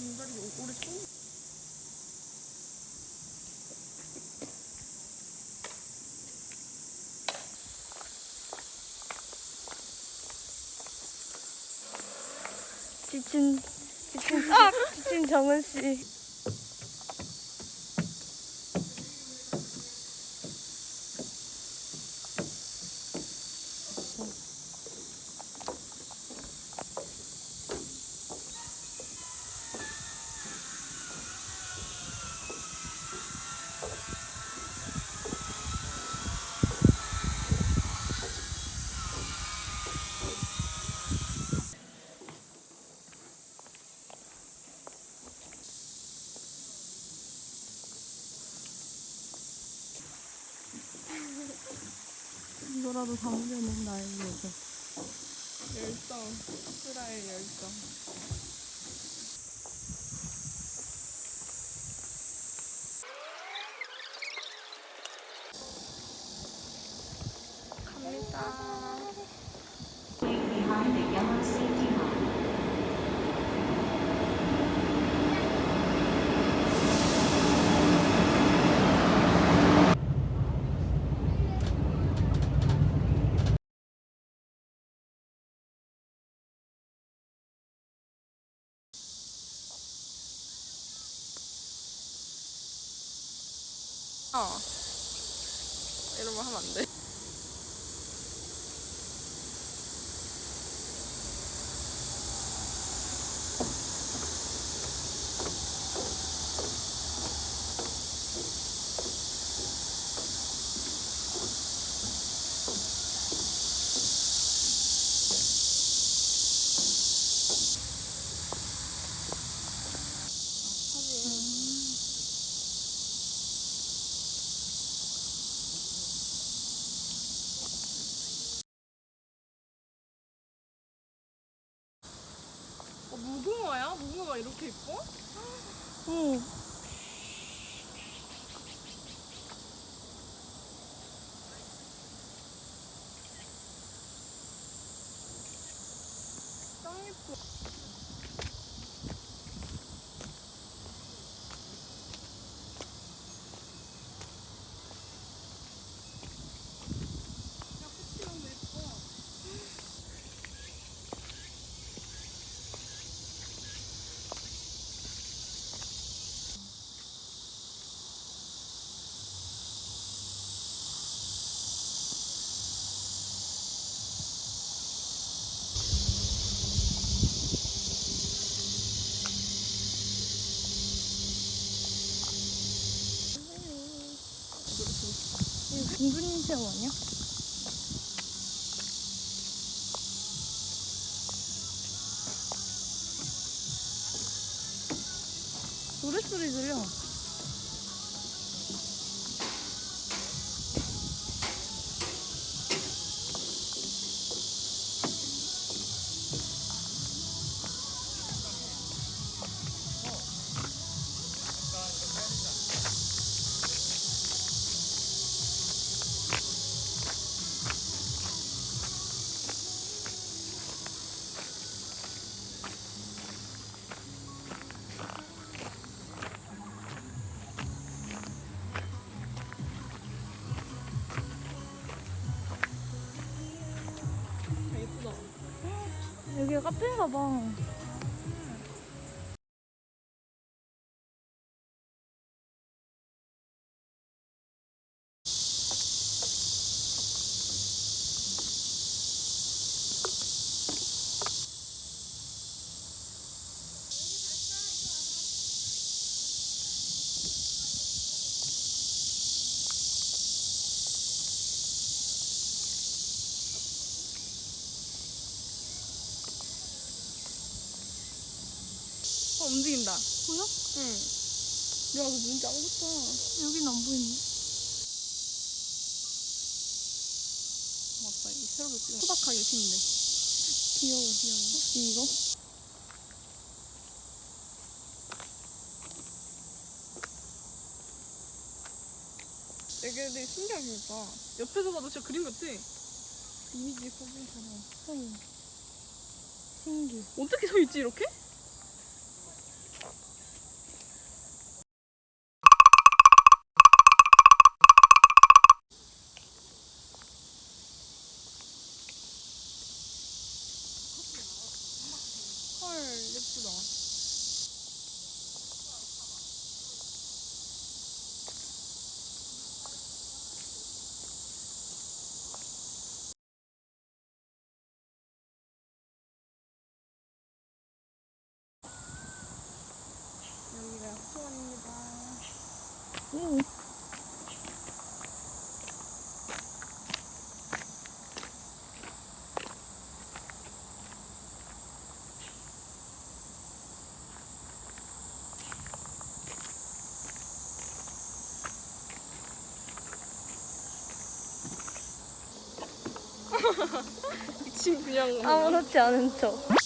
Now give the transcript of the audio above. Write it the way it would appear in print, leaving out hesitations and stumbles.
공다리 오래 쏘. 지친 정은 씨. 이거라도 담으려는 나의 요정. 열정. 후라의 열정. 갑니다. behind the yellow safety line. 이런 거 하면 안 돼. 무궁화야? 무궁화가 이렇게 이뻐? 응. 짱 예뻐. 야, 꽃이 너무 예뻐. 이거 공주님 체험 아니야? 노랫소리 들려. 예쁘다. 여기가 카페인가 봐. 움직인다. 보여? 응. 야, 너눈 짱 좋다. 여긴 안 보이는데. 맞다, 이 새롭게 찍은 소박하게 핀데. 귀여워. 혹시 이거? 되게 신기하게 생겼다. 옆에서 봐도 진짜 그림 같아. 이미지 사진처럼. 헐. 신기해. 어떻게 서 있지, 이렇게? 예쁘다. 여기가 수원입니다. 응. 미친 그냥 아무렇지 않은 척.